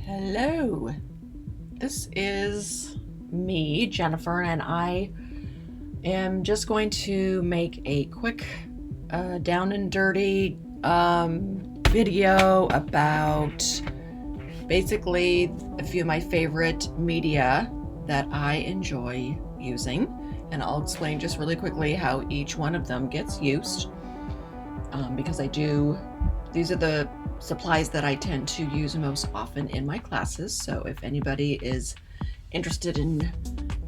Hello, this is me, Jennifer, and I am just going to make a quick down and dirty video about basically a few of my favorite media that I enjoy using, and I'll explain just really quickly how each one of them gets used because these are the supplies that I tend to use most often in my classes. So if anybody is interested in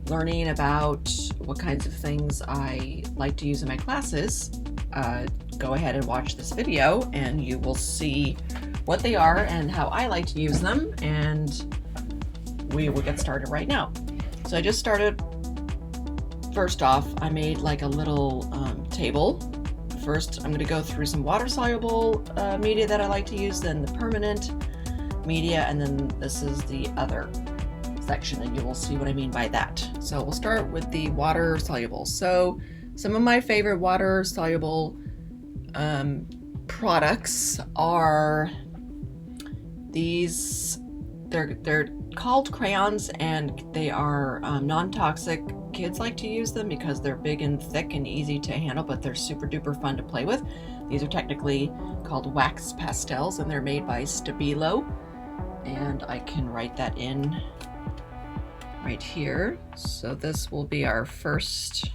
learning about what kinds of things I like to use in my classes, go ahead and watch this video and you will see what they are and how I like to use them, and we will get started right now. So I just started. First off, I made like a little table. First, I'm going to go through some water-soluble media that I like to use, then the permanent media, and then this is the other section, and you will see what I mean by that. So we'll start with the water-soluble. So some of my favorite water-soluble products are these. They're called crayons, and they are non-toxic. Kids like to use them because they're big and thick and easy to handle, but they're super duper fun to play with. These are technically called wax pastels, and they're made by Stabilo, and I can write that in right here. So this will be our first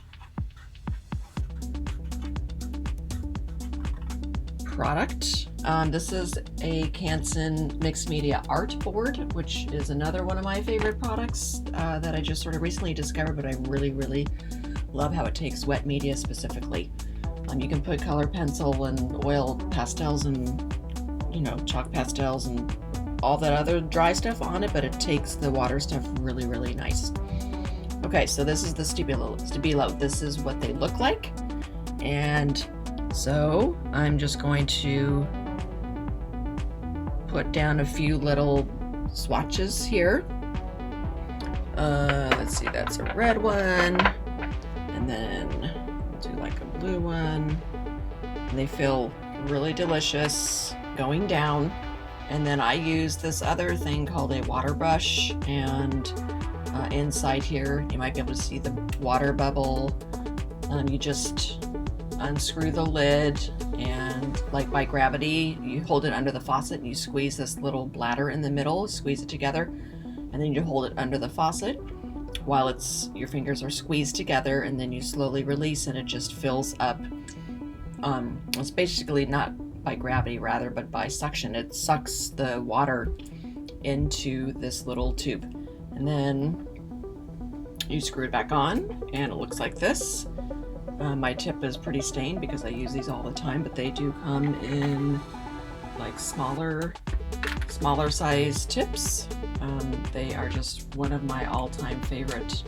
product. This is a Canson mixed media art board, which is another one of my favorite products that I just sort of recently discovered, but I really love how it takes wet media specifically. You can put color pencil and oil pastels and chalk pastels and all that other dry stuff on it, but it takes the water stuff really nice. Okay, so this is the Stabilo. This is what they look like, and so I'm just going to put down a few little swatches here. Let's see, that's a red one, and then we'll do like a blue one. And they feel really delicious going down. And then I use this other thing called a water brush, and inside here you might be able to see the water bubble. You just unscrew the lid, and like by gravity you hold it under the faucet and you squeeze this little bladder in the middle, squeeze it together, and then you hold it under the faucet while your fingers are squeezed together, and then you slowly release and it just fills up. It's basically not by gravity rather, but by suction. It sucks the water into this little tube, and then you screw it back on and it looks like this. My tip is pretty stained because I use these all the time, but they do come in like smaller size tips. They are just one of my all-time favorite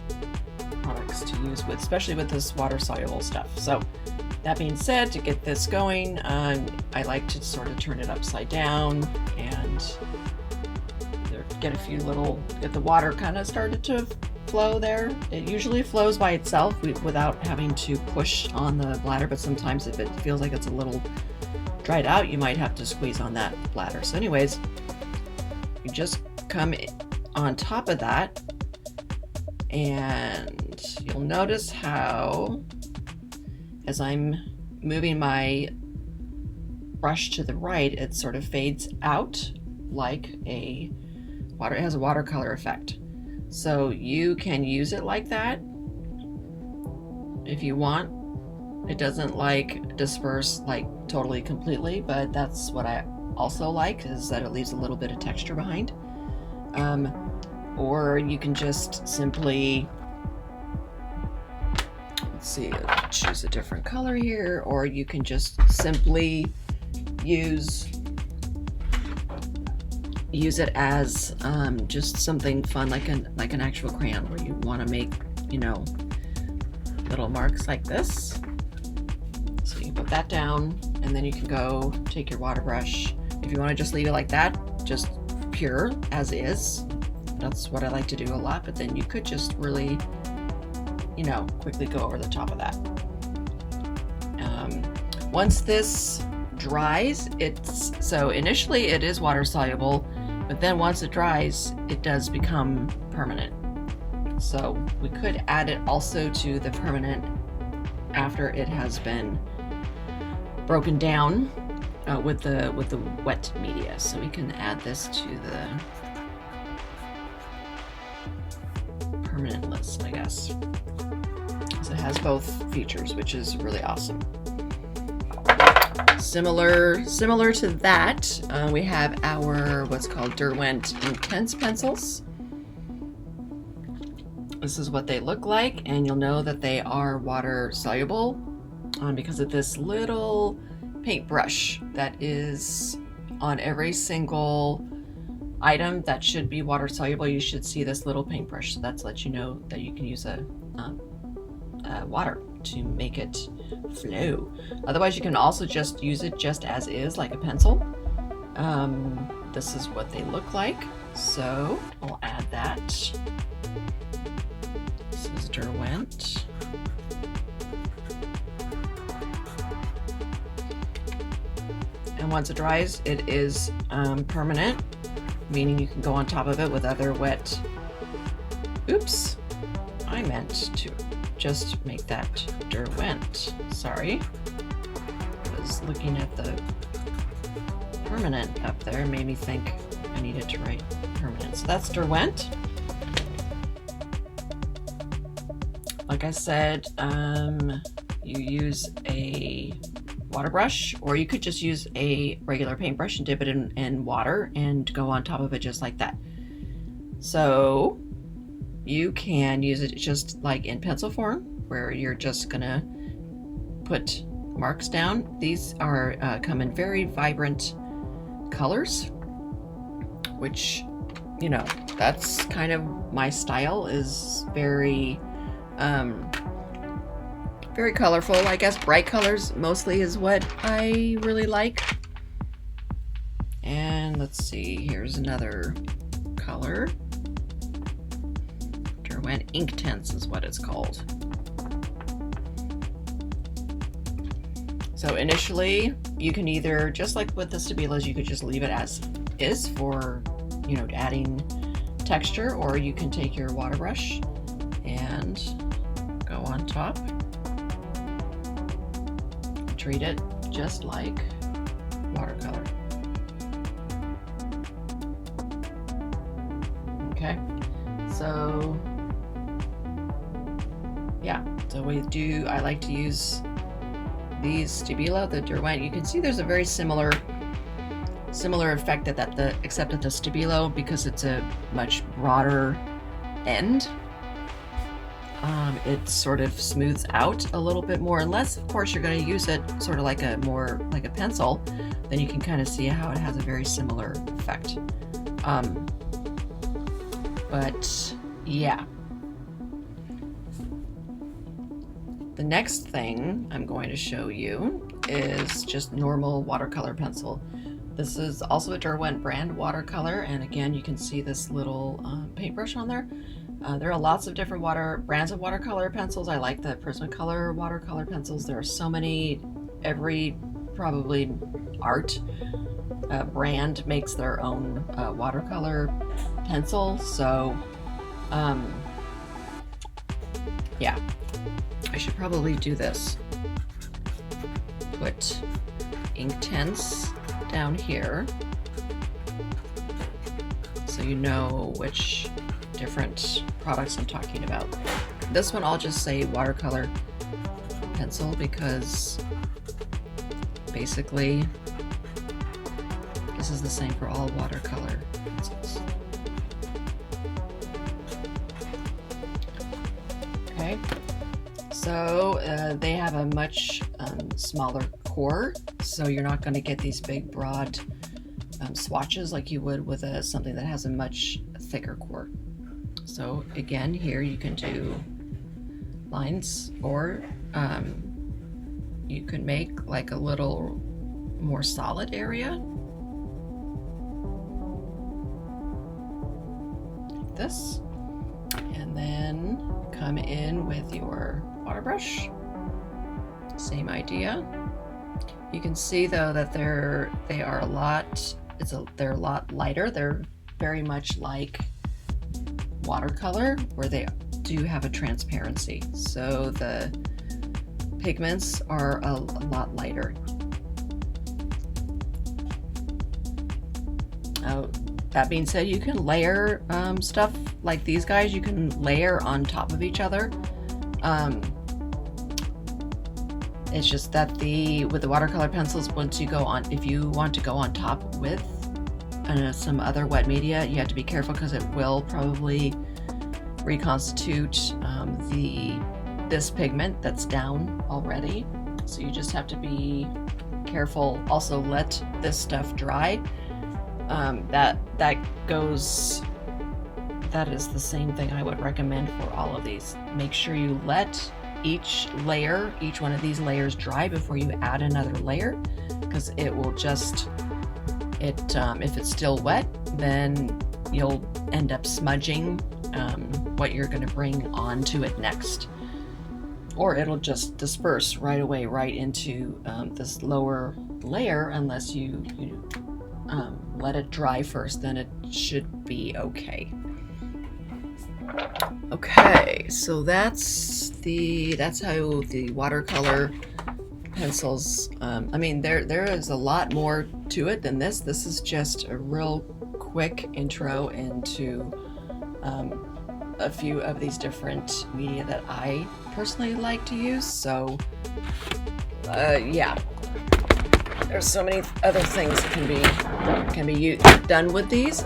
products to use with, especially with this water-soluble stuff. So that being said, to get this going, I like to sort of turn it upside down and get the water kind of started to flow there. It usually flows by itself without having to push on the bladder, but sometimes if it feels like it's a little dried out, you might have to squeeze on that bladder. So anyways, you just come on top of that, and you'll notice how as I'm moving my brush to the right, it sort of fades out like it has a watercolor effect. So you can use it like that if you want. It doesn't like disperse like totally completely, but that's what I also like, is that it leaves a little bit of texture behind. Or you can just simply, let's see, choose a different color here, or you can just simply use it as just something fun, like an actual crayon, where you want to make little marks like this. So you put that down, and then you can go take your water brush. If you want to just leave it like that, just pure as is, that's what I like to do a lot, but then you could just really quickly go over the top of that. Once this dries, so initially it is water soluble, But then once it dries, it does become permanent. So we could add it also to the permanent after it has been broken down with the wet media. So we can add this to the permanent list, I guess. So it has both features, which is really awesome. Similar to that, we have our what's called Derwent Inktense pencils. This is what they look like, and you'll know that they are water soluble because of this little paintbrush that is on every single item that should be water soluble. You should see this little paintbrush, so that's let you know that you can use a water to make it flow. Otherwise, you can also just use it just as is, like a pencil. This is what they look like, so I'll add that. This is Derwent. And once it dries, it is permanent, meaning you can go on top of it with other wet. Oops, I meant to just make that Derwent. Sorry, I was looking at the permanent up there and made me think I needed to write permanent. So that's Derwent. Like I said, you use a water brush, or you could just use a regular paintbrush and dip it in water and go on top of it just like that. So you can use it just like in pencil form, where you're just gonna put marks down. These are come in very vibrant colors, which, you know, that's kind of my style, is very very colorful. I guess bright colors mostly is what I really like. And let's see, here's another color. Derwent Inktense is what it's called. So initially, you can either, just like with the Stabilos, you could just leave it as is for, you know, adding texture, or you can take your water brush and go on top. Treat it just like watercolor. Okay, so yeah, so I like to use these Stabilo, the Derwent. You can see there's a very similar effect except at the Stabilo, because it's a much broader end. It sort of smooths out a little bit more, unless of course you're going to use it sort of like a pencil, then you can kind of see how it has a very similar effect. But yeah, the next thing I'm going to show you is just normal watercolor pencil. This is also a Derwent brand watercolor, and again, you can see this little paintbrush on there. There are lots of different brands of watercolor pencils. I like the Prismacolor watercolor pencils. There are so many. Every probably art brand makes their own watercolor pencil. So yeah, I should probably do this. Put Inktense down here, so you know which different products I'm talking about. This one I'll just say watercolor pencil, because basically this is the same for all watercolor pencils. Okay, so they have a much smaller core, so you're not going to get these big broad swatches like you would with something that has a much thicker core. So again, here you can do lines, or you can make like a little more solid area like this, and then come in with your water brush. Same idea. You can see though that they're a lot lighter. They're very much like watercolor, where they do have a transparency. So the pigments are a lot lighter. That being said, you can layer stuff like these guys. You can layer on top of each other. It's just that with the watercolor pencils, once you go on, if you want to go on top with some other wet media, you have to be careful because it will probably reconstitute this pigment that's down already. So you just have to be careful. Also, let this stuff dry. That is the same thing I would recommend for all of these. Make sure you let each one of these layers dry before you add another layer, because it will just, if it's still wet, then you'll end up smudging what you're going to bring onto it next. Or it'll just disperse right away right into this lower layer unless you let it dry first. Then it should be okay. Okay, so that's how the watercolor pencils. I mean, there is a lot more to it than this. This is just a real quick intro into a few of these different media that I personally like to use. So yeah, there's so many other things that can be done with these.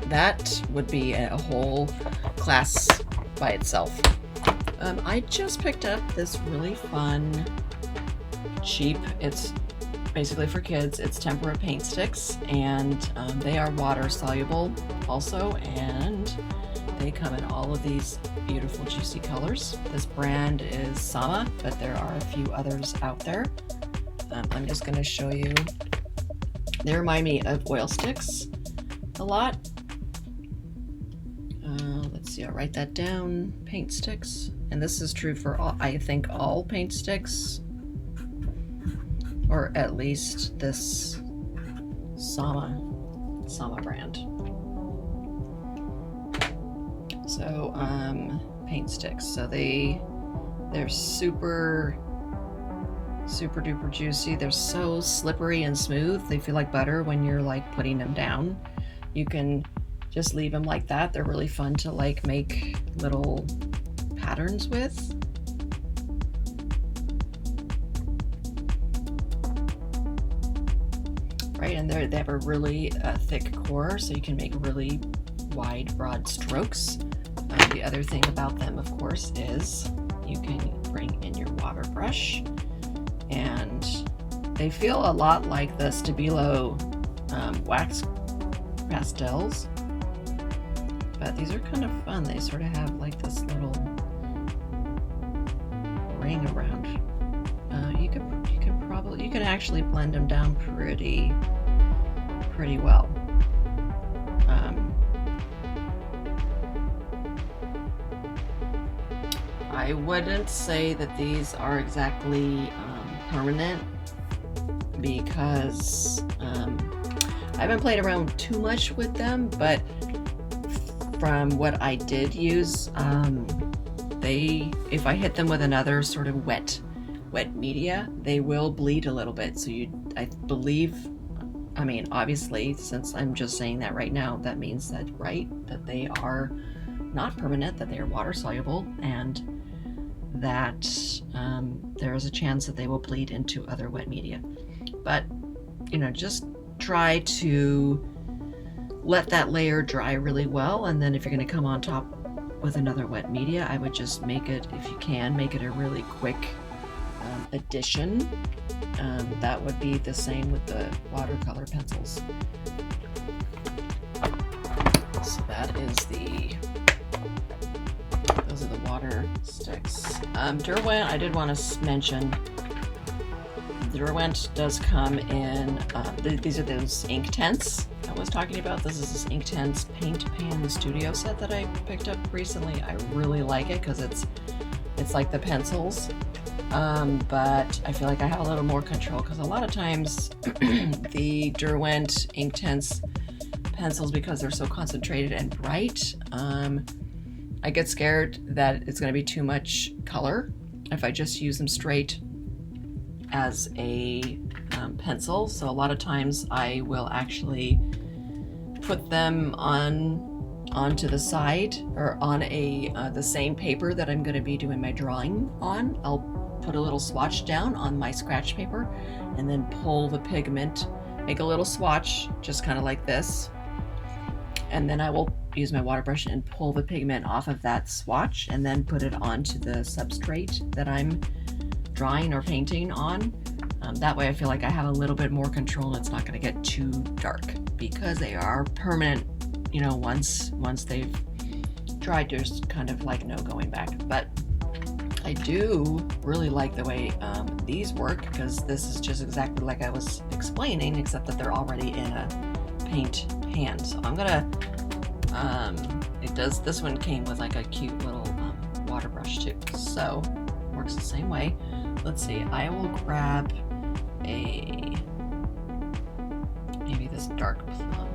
That would be a whole class by itself. I just picked up this really fun, cheap, it's basically for kids, it's tempera paint sticks, and they are water soluble also, and they come in all of these beautiful juicy colors. This brand is Sama, but there are a few others out there. I'm just going to show you. They remind me of oil sticks a lot. Let's see, I'll write that down. Paint sticks. And this is true for all, I think, all paint sticks. Or at least this Sama brand. So, paint sticks. So they're super duper juicy. They're so slippery and smooth. They feel like butter when you're like putting them down. You can just leave them like that. They're really fun to like make little patterns with. Right, and they have a really thick core, so you can make really wide, broad strokes. The other thing about them, of course, is you can bring in your water brush, and they feel a lot like the Stabilo wax pastels, but these are kind of fun. They sort of have like this little ring around. You can actually blend them down pretty well. I wouldn't say that these are exactly permanent, because I haven't played around too much with them, but from what I did use, if I hit them with another sort of wet media, they will bleed a little bit. So I believe, I mean, obviously, since I'm just saying that right now, that means that they are not permanent, that they are water soluble, and that there is a chance that they will bleed into other wet media. But, just try to let that layer dry really well, and then if you're going to come on top with another wet media, I would just make it, if you can, make it a really quick addition. That would be the same with the watercolor pencils. So those are the water sticks. Derwent, I did want to mention, Derwent does come in, these are those Inktense I was talking about. This is this Inktense Paint Pan Studio set that I picked up recently. I really like it because it's like the pencils, but I feel like I have a little more control, because a lot of times the Derwent Inktense pencils because they're so concentrated and bright. I get scared that it's going to be too much color if I just use them straight as a pencil. So a lot of times I will actually put them onto the side or on the same paper that I'm going to be doing my drawing on. I'll put a little swatch down on my scratch paper and then pull the pigment, make a little swatch just kind of like this, and then I will use my water brush and pull the pigment off of that swatch and then put it onto the substrate that I'm drawing or painting on. That way I feel like I have a little bit more control and it's not going to get too dark, because they are permanent, you know, once they've dried, there's kind of like no going back. But I do really like the way these work, because this is just exactly like I was explaining, except that they're already in a paint pan. So I'm gonna, this one came with like a cute little water brush too, so works the same way. Let's see, I will grab maybe this dark plum.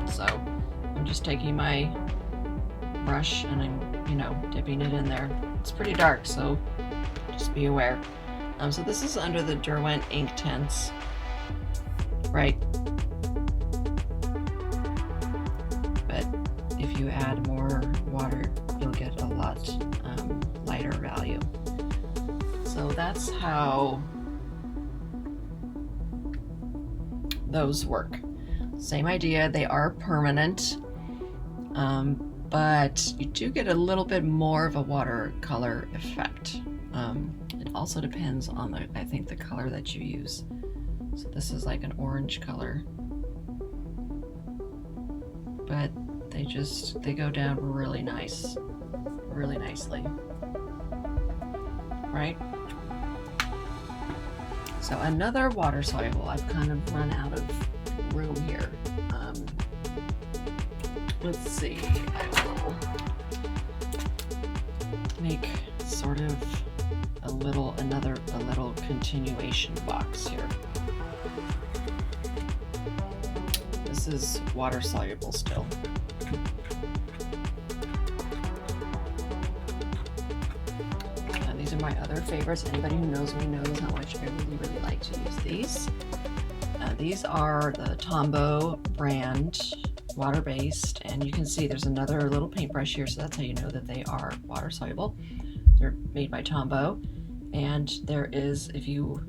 So I'm just taking my brush and I'm, you know, dipping it in there. It's pretty dark, so just be aware. So this is under the Derwent Inktense, right? But if you add more water, you'll get a lot lighter value. So that's how those work. Same idea, they are permanent, but you do get a little bit more of a watercolor effect. It also depends on I think the color that you use. So this is like an orange color, but they go down really nicely, right? So another water soluble, I've kind of run out of room here. Let's see, I will make sort of a little continuation box here. This is water soluble still. These are my other favorites. Anybody who knows me knows how much I really like to use these. These are the Tombow brand, water-based, and you can see there's another little paintbrush here, so that's how you know that they are water soluble. They're made by Tombow, and there is, if you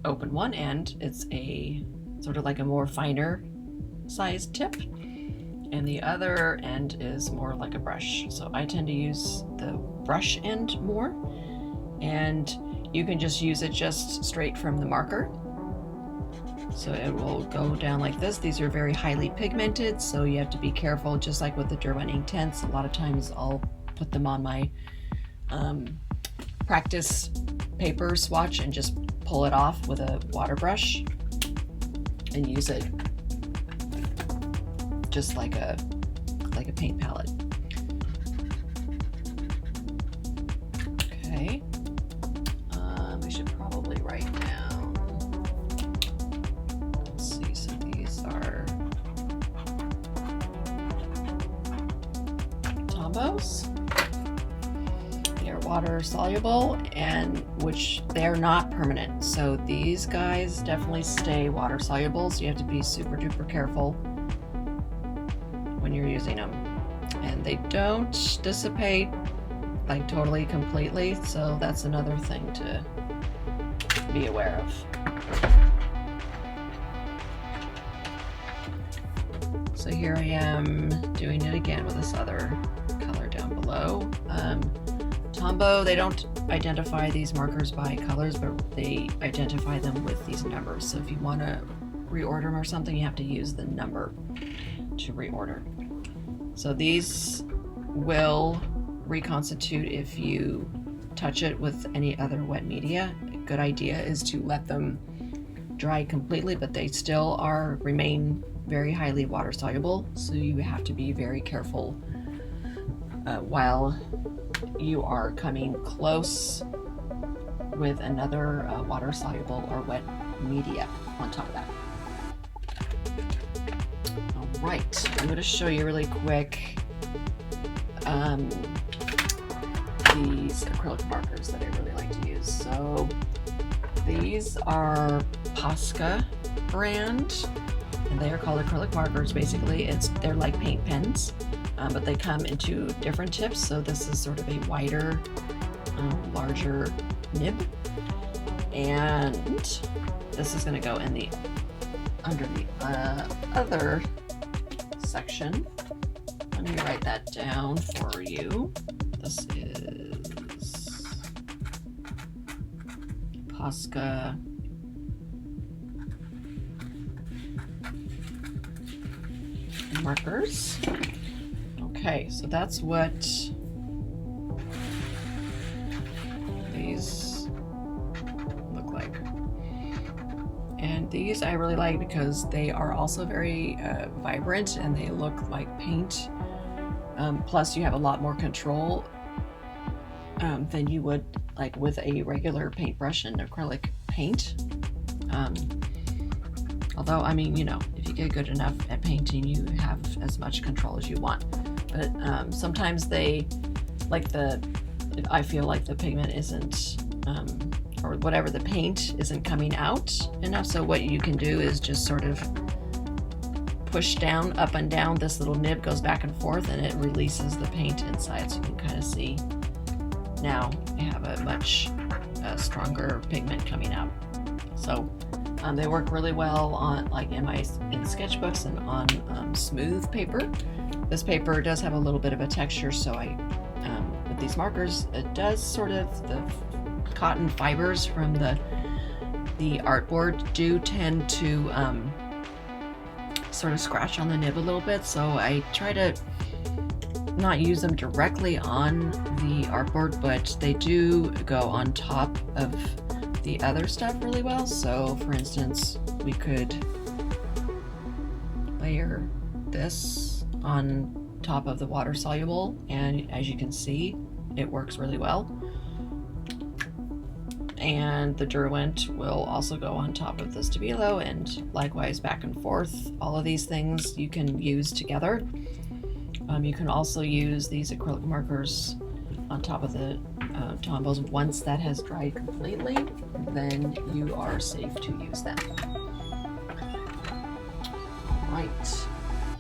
open one end, it's a sort of like a more finer sized tip, and the other end is more like a brush. So I tend to use the brush end more, and you can just use it just straight from the marker. So it will go down like this. These are very highly pigmented, so you have to be careful, just like with the Derwent Inktense. A lot of times I'll put them on my practice paper swatch and just pull it off with a water brush and use it just like a paint palette. Okay. I should probably write down. Let's see. So these are Tombows. They're water soluble, and which they're not permanent. So these guys definitely stay water soluble. So you have to be super duper careful when you're using them, and they don't dissipate like totally completely, so that's another thing to be aware of. So here I am doing it again with this other color down below. Tombow, they don't identify these markers by colors, but they identify them with these numbers. So if you want to reorder them or something, you have to use the number to reorder. So these will reconstitute if you touch it with any other wet media. A good idea is to let them dry completely, but they still remain very highly water soluble, so you have to be very careful while you are coming close with another water soluble or wet media on top of that. All Right, I'm going to show you really quick these acrylic markers that I really like to use. So these are Posca brand, and they are called acrylic markers. Basically, they're like paint pens, but they come in 2 different tips. So this is sort of a wider, larger nib, and this is going to go in the under the other section. Let me write that down for you. This is Posca markers. Okay, so that's what these look like. And these I really like because they are also very vibrant, and they look like paint. Plus you have a lot more control than you would like with a regular paintbrush and acrylic paint. Although, I mean, you know, if you get good enough at painting, you have as much control as you want. But sometimes I feel like the pigment isn't, or whatever, the paint isn't coming out enough. So what you can do is just sort of push down, up and down. This little nib goes back and forth, and it releases the paint inside. So you can kind of see now I have a much stronger pigment coming out. So they work really well on in sketchbooks and on smooth paper. This paper does have a little bit of a texture, so with these markers, it does sort of, the cotton fibers from the artboard do tend to sort of scratch on the nib a little bit, so I try to not use them directly on the artboard, but they do go on top of the other stuff really well. So for instance, we could layer this on top of the water soluble, and as you can see, it works really well. And the Derwent will also go on top of the Stabilo, and likewise back and forth. All of these things you can use together. You can also use these acrylic markers on top of the Tombos. Once that has dried completely, then you are safe to use them. Right,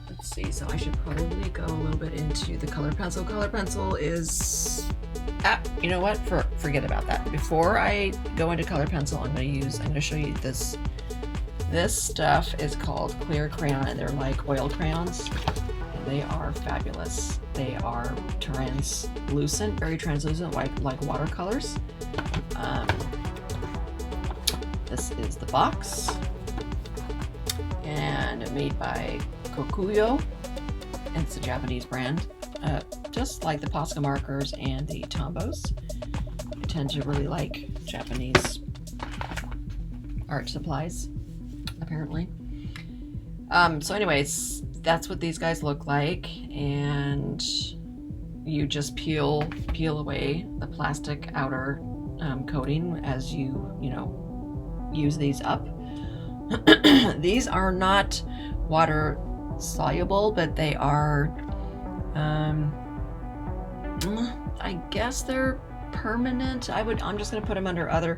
let's see, so I should probably go a little bit into the color pencil. Color pencil is, you know what, forget about that. Before I go into color pencil, I'm going to show you this. This stuff is called clear crayon, and they're like oil crayons. They are fabulous. They are translucent, very translucent, like watercolors. This is the box, and made by Kokuyo. It's a Japanese brand, just like the Posca markers and the Tombos. I tend to really like Japanese art supplies, apparently. So anyways, that's what these guys look like, and you just peel away the plastic outer coating as you use these up. These are not water soluble, but they are I guess they're permanent. I'm just gonna put them under other,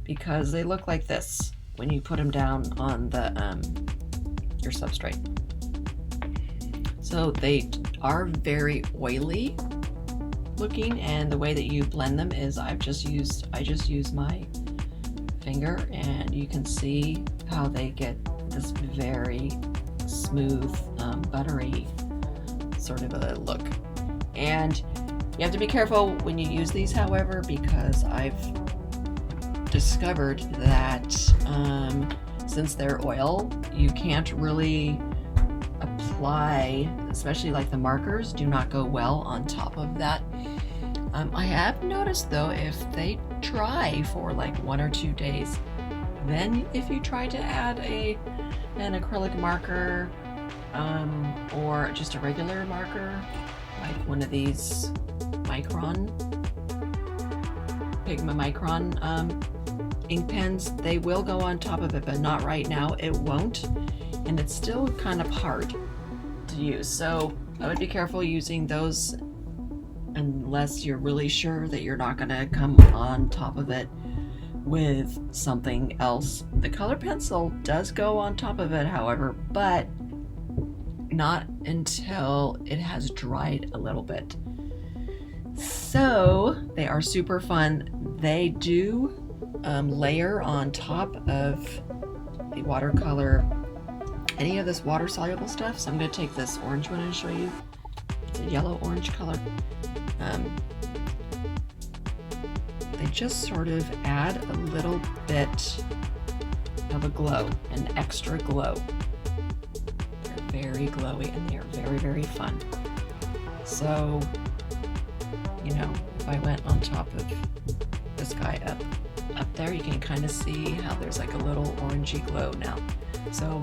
because they look like this when you put them down on the your substrate. So they are very oily looking, and the way that you blend them is I just use my finger, and you can see how they get this very smooth, buttery sort of a look. And you have to be careful when you use these, however, because I've discovered that since they're oil, you can't really apply, especially like the markers do not go well on top of that. I have noticed though, if they dry for like 1 or 2 days, then if you try to add an acrylic marker or just a regular marker, like one of these Pigma Micron ink pens, they will go on top of it, but not right now. It won't. and it's still kind of hard to use. So I would be careful using those unless you're really sure that you're not going to come on top of it with something else. The color pencil does go on top of it, however, but not until it has dried a little bit. So they are super fun. They do layer on top of the watercolor any of this water soluble stuff. So I'm going to take this orange one and show you. It's a yellow orange color. They just sort of add a little bit of a glow, an extra glow. They're very glowy and they're very, very fun. So, you know, if I went on top of this guy up there, you can kind of see how there's like a little orangey glow now. So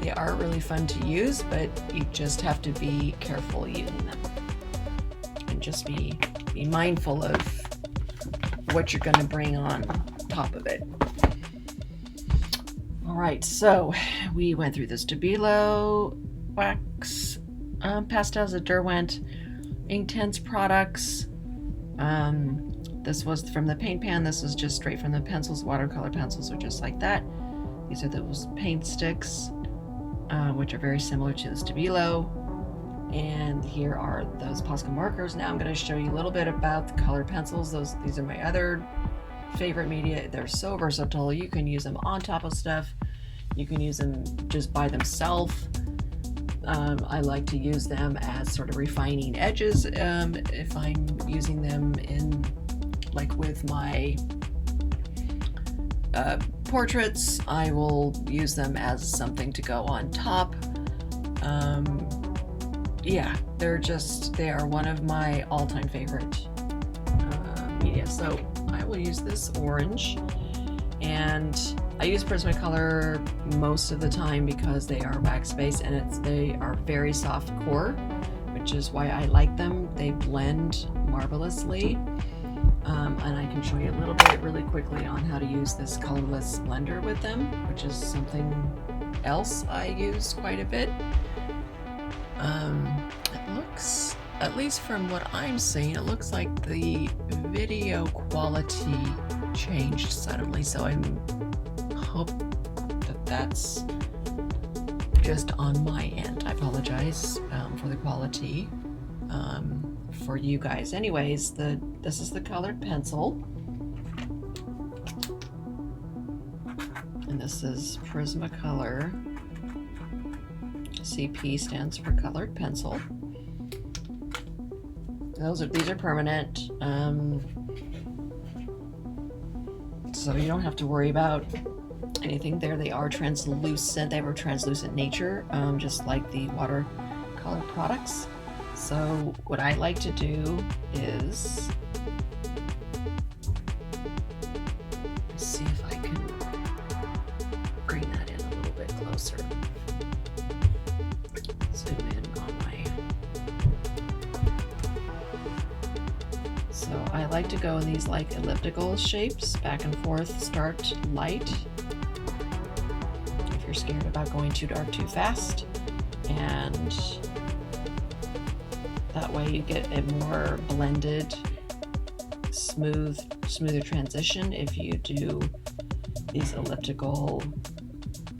they are really fun to use, but you just have to be careful using them. And just be mindful of what you're going to bring on top of it. All right, so we went through the Stabilo wax pastels at Derwent, Inktense products. This was from the paint pan. This is just straight from the pencils. Watercolor pencils are just like that. These are those paint sticks, which are very similar to the Stabilo. And here are those Posca markers. Now I'm going to show you a little bit about the colored pencils. These are my other favorite media. They're so versatile. You can use them on top of stuff. You can use them just by themselves. I like to use them as sort of refining edges if I'm using them in, like with my portraits. I will use them as something to go on top. Yeah, they are one of my all-time favorite media. So I will use this orange, and I use Prismacolor most of the time because they are wax-based and they are very soft core, which is why I like them. They blend marvelously. And I can show you a little bit really quickly on how to use this colorless blender with them, which is something else I use quite a bit. It looks, at least from what I'm seeing, it looks like the video quality changed suddenly, so I hope that that's just on my end. I apologize for the quality for you guys. Anyways, this is the colored pencil, and this is Prismacolor. CP stands for colored pencil. These are permanent, so you don't have to worry about anything there. They are translucent. They have a translucent nature, just like the watercolor products. So what I like to do is, let's see if I can bring that in a little bit closer. Zoom in on my. So I like to go in these like elliptical shapes, back and forth, start light. If you're scared about going too dark too fast, and that way you get a more blended, smoother transition if you do these elliptical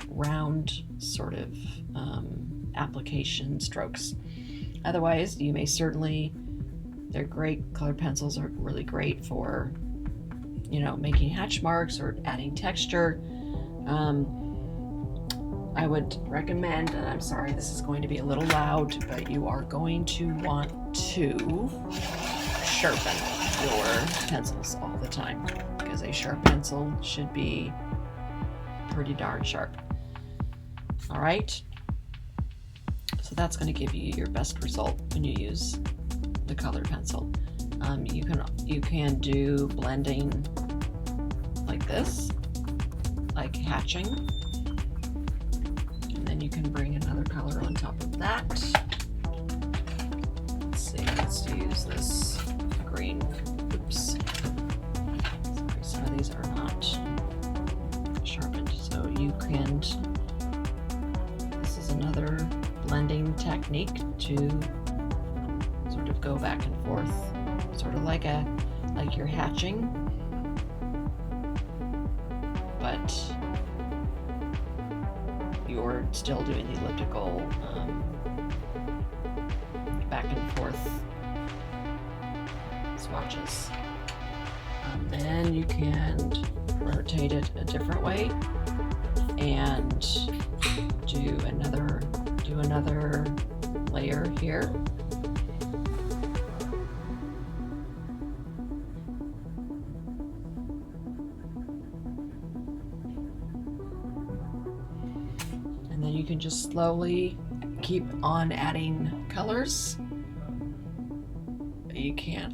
round sort of application strokes. Otherwise, you may certainly, they're great. Colored pencils are really great for, you know, making hatch marks or adding texture. I would recommend, and I'm sorry this is going to be a little loud, but you are going to want to sharpen your pencils all the time, because a sharp pencil should be pretty darn sharp. All right, so that's going to give you your best result when you use the colored pencil. You can do blending like this, like hatching, and then you can bring another color on top of that. Let's see, let's use this green. Oops. Sorry, some of these are not sharpened, so you can blending technique to sort of go back and forth, sort of like you're hatching, but you're still doing the elliptical back and forth swatches. Then you can rotate it a different way and do another layer here. And then you can just slowly keep on adding colors.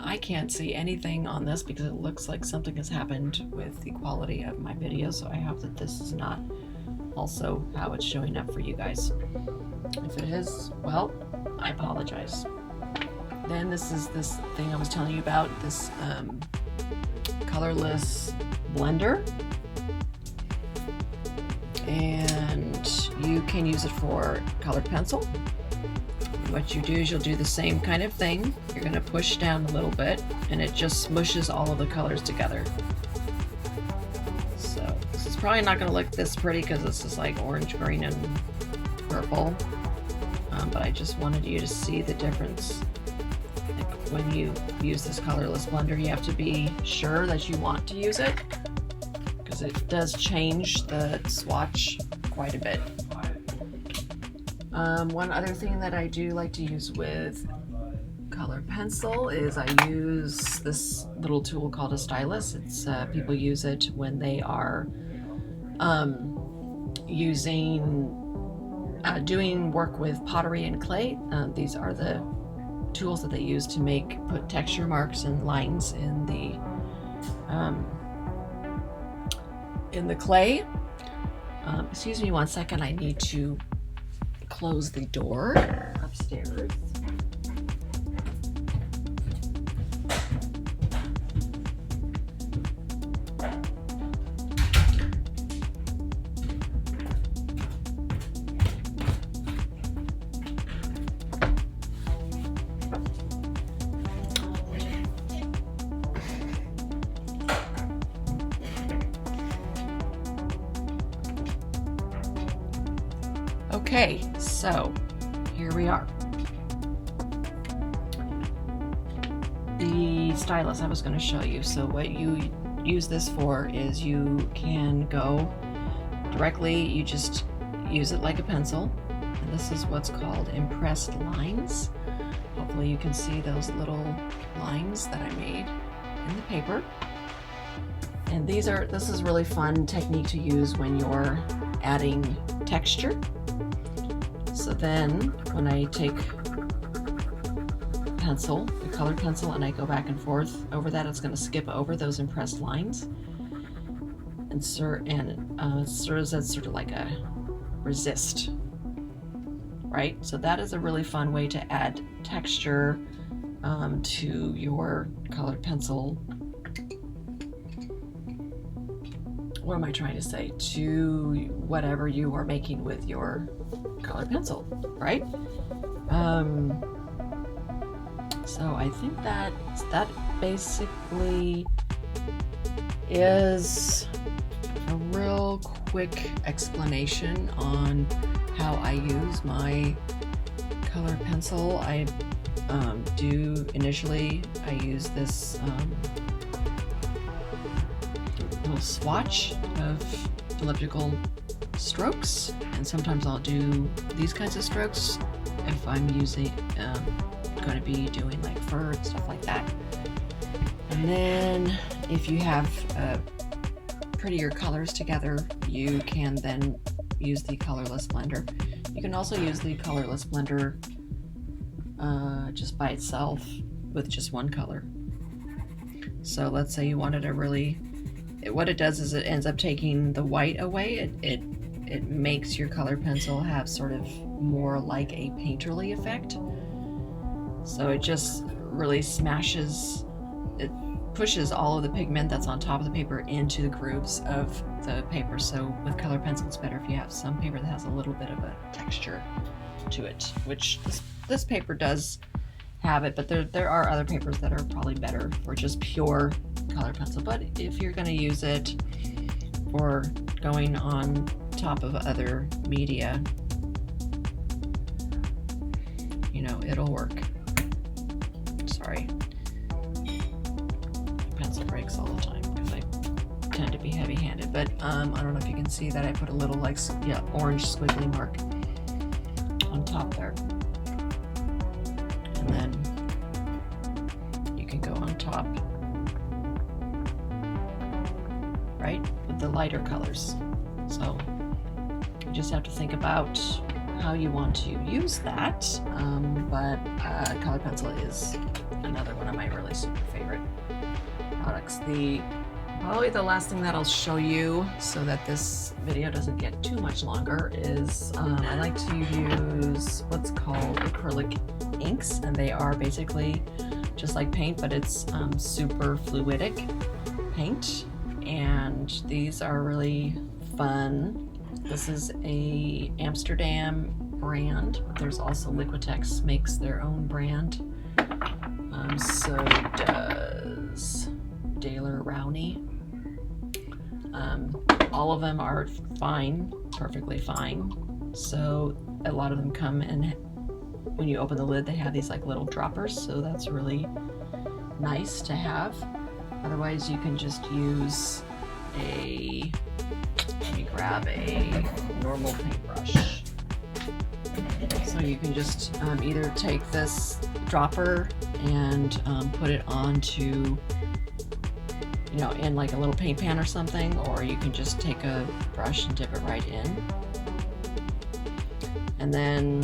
I can't see anything on this because it looks like something has happened with the quality of my video, so I hope that this is not also how it's showing up for you guys. If it is, well, I apologize. Then this is this thing I was telling you about, this colorless blender, and you can use it for colored pencil. What you do is you'll do the same kind of thing. You're going to push down a little bit and it just smushes all of the colors together. So this is probably not going to look this pretty because this is like orange, green, and purple. But I just wanted you to see the difference. Like when you use this colorless blender, you have to be sure that you want to use it because it does change the swatch quite a bit. One other thing that I do like to use with colored pencil is I use this little tool called a Stylus. It's people use it when they are doing work with pottery and clay. These are the tools that they use to put texture marks and lines in the clay. Excuse me one second, I need to close the door upstairs. Okay, so here we are. The stylus I was going to show you. So what you use this for is you can go directly, you just use it like a pencil. And this is what's called impressed lines. Hopefully you can see those little lines that I made in the paper. And this is really fun technique to use when you're adding texture. So then when I take pencil, the colored pencil, and I go back and forth over that, it's going to skip over those impressed lines and serves as sort of like a resist, right? So that is a really fun way to add texture to your colored pencil. What am I trying to say? To whatever you are making with your colored pencil, right? So I think that basically is a real quick explanation on how I use my colored pencil. I use this little swatch of elliptical strokes, and sometimes I'll do these kinds of strokes if I'm going to be doing like fur and stuff like that. And then if you have prettier colors together, you can then use the colorless blender. You can also use the colorless blender just by itself with just one color. So let's say you wanted a what it does is it ends up taking the white away. It makes your colored pencil have sort of more like a painterly effect. So it just really it pushes all of the pigment that's on top of the paper into the grooves of the paper. So with colored pencil, it's better if you have some paper that has a little bit of a texture. to it, which this paper does have it, but there are other papers that are probably better for just pure color pencil. But if you're going to use it for going on top of other media, you know, it'll work. Sorry, my pencil breaks all the time because I tend to be heavy-handed. But I don't know if you can see that I put a little like orange squiggly mark on top there, and then you can go on top, right, with the lighter colors. So you just have to think about how you want to use that. But color pencil is another one of my really super favorite products. Probably the last thing that I'll show you, so that this video doesn't get too much longer, is I like to use what's called acrylic inks, and they are basically just like paint, but it's super fluidic paint, and these are really fun. This is a Amsterdam brand, but there's also Liquitex makes their own brand. So does Daler Rowney. All of them are fine, perfectly fine. So a lot of them come in, when you open the lid, they have these like little droppers, so that's really nice to have. Otherwise, you can just use let me grab a normal paintbrush. So you can just either take this dropper and put it onto, you know, in like a little paint pan or something, or you can just take a brush and dip it right in. And then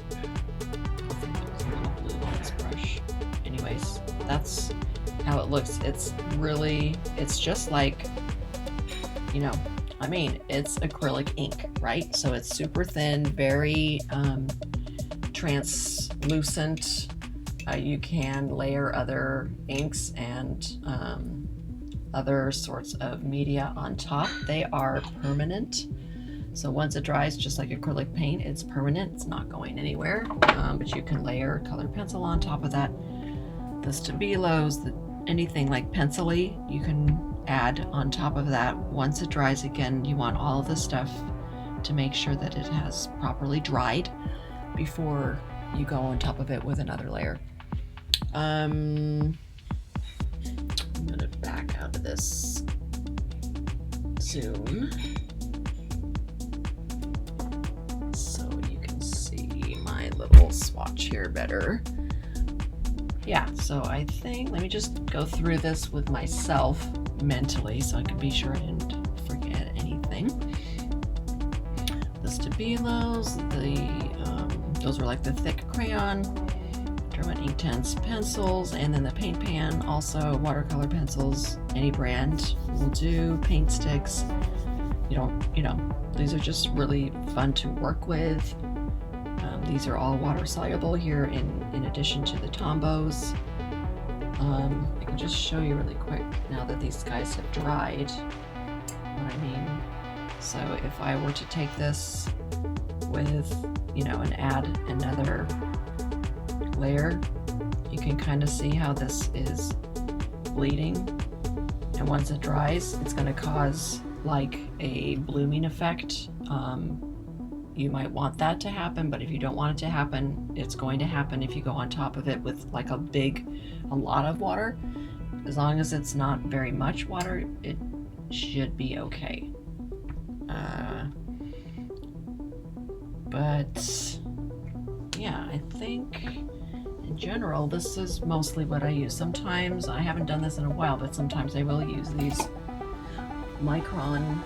there's a little blue on this brush. Anyways, that's how it looks. It's just like, you know, I mean, it's acrylic ink, right? So it's super thin, very translucent. You can layer other inks and other sorts of media on top. They are permanent. So once it dries, just like acrylic paint, it's permanent. It's not going anywhere. But you can layer colored pencil on top of that. The Stabilos, anything like pencil-y, you can add on top of that. Once it dries, again, you want all of the stuff to make sure that it has properly dried before you go on top of it with another layer. I'm gonna back out of this zoom so you can see my little swatch here better. Yeah, so I think, let me just go through this with myself mentally so I can be sure I didn't forget anything. The Stabilos, those were like the thick crayon, Derwent Inktense pencils, and then the paint pan, also watercolor pencils, any brand will do, paint sticks. You know, these are just really fun to work with. These are all water soluble here in addition to the Tombos. I can just show you really quick now that these guys have dried what I mean. So if I were to take this with, you know, and add another layer, you can kind of see how this is bleeding. And once it dries, it's going to cause like a blooming effect. You might want that to happen, but if you don't want it to happen, it's going to happen if you go on top of it with like a lot of water. As long as it's not very much water, it should be okay. But yeah, I think in general, this is mostly what I use. Sometimes, I haven't done this in a while, but sometimes I will use these Micron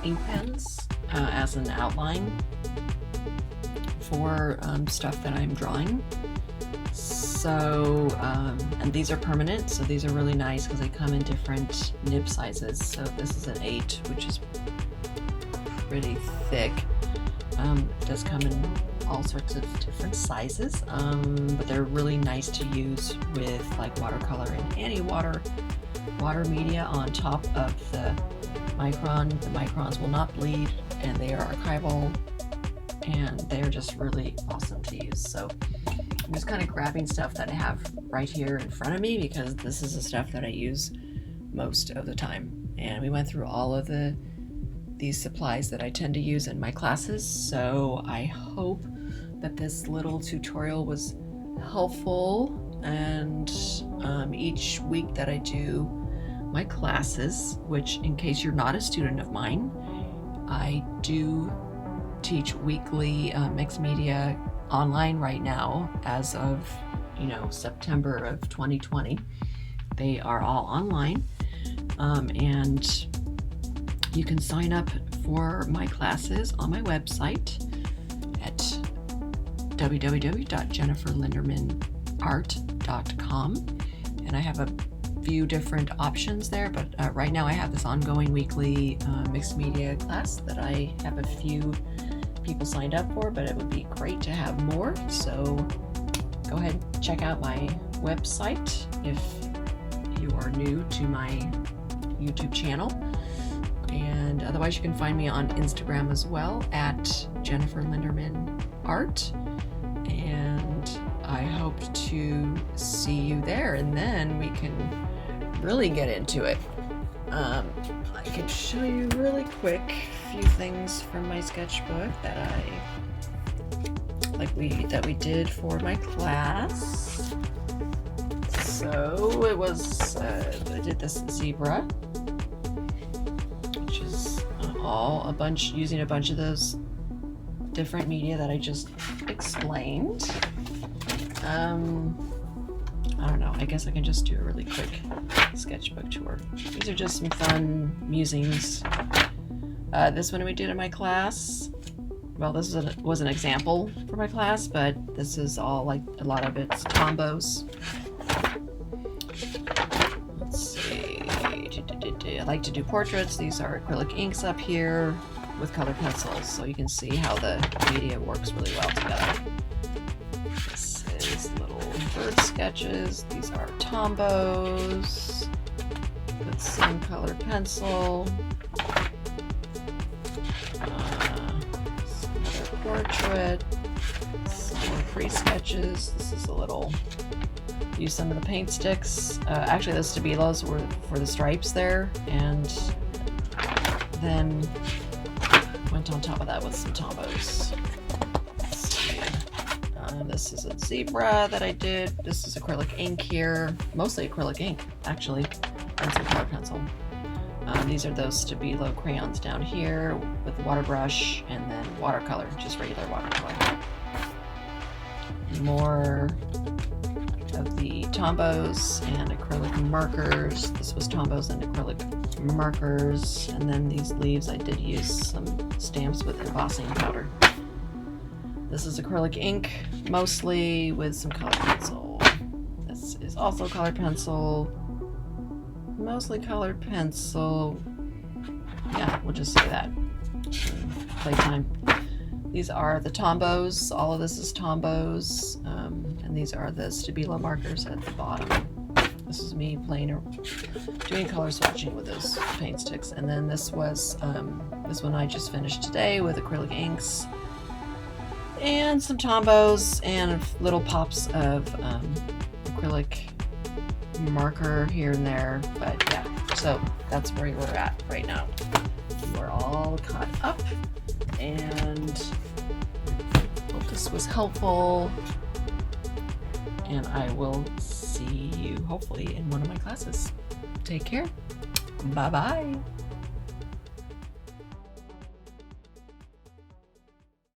ink pens as an outline for stuff that I'm drawing. So, and these are permanent, so these are really nice because they come in different nib sizes. So this is an 8, which is pretty thick. It does come in all sorts of different sizes, but they're really nice to use with like watercolor and any water media on top of the Micron. The Microns will not bleed, and they are archival and they're just really awesome to use. So I'm just kind of grabbing stuff that I have right here in front of me because this is the stuff that I use most of the time. And we went through all of these supplies that I tend to use in my classes, so I hope that this little tutorial was helpful. And each week that I do my classes, which in case you're not a student of mine, I do teach weekly mixed media online right now as of September of 2020. They are all online, and you can sign up for my classes on my website at www.jenniferlindermanart.com, and I have a few different options there, but right now I have this ongoing weekly mixed media class that I have a few people signed up for, but it would be great to have more. So go ahead and check out my website if you are new to my YouTube channel, and otherwise you can find me on Instagram as well at Jennifer Linderman Art, and I hope to see you there, and then we can really get into it. I can show you really quick a few things from my sketchbook that we did for my class. So it was I did this zebra, which is using a bunch of those different media that I just explained. I don't know, I guess I can just do a really quick sketchbook tour. These are just some fun musings. This one we did in my class. Well, this was an example for my class, but this is all, like, a lot of it's tombos. Let's see. I like to do portraits. These are acrylic inks up here with color pencils, so you can see how the media works really well together. This is little bird sketches. These are tombos with some color pencil. Another portrait. Some more free sketches. This is a little. Use some of the paint sticks. Actually, the Stabilos were for the stripes there, and then went on top of that with some tombos. This is a zebra that I did. This is acrylic ink here, mostly acrylic ink actually, and some color pencil. These are those Stabilo crayons down here with the water brush, and then watercolor, just regular watercolor. More of the tombos and acrylic markers. This was tombos and acrylic markers, and then these leaves I did use some stamps with embossing powder. This is acrylic ink, mostly with some colored pencil. This is also colored pencil, mostly colored pencil. Yeah, we'll just say that. Playtime. These are the tombos. All of this is tombos, and these are the Stabilo markers at the bottom. This is me doing color swatching with those paint sticks. And then this was this one I just finished today with acrylic inks and some tombos and little pops of acrylic marker here and there. But yeah, so that's where we're at right now. We're all caught up, and hope this was helpful, and I will see you hopefully in one of my classes. Take care. Bye bye.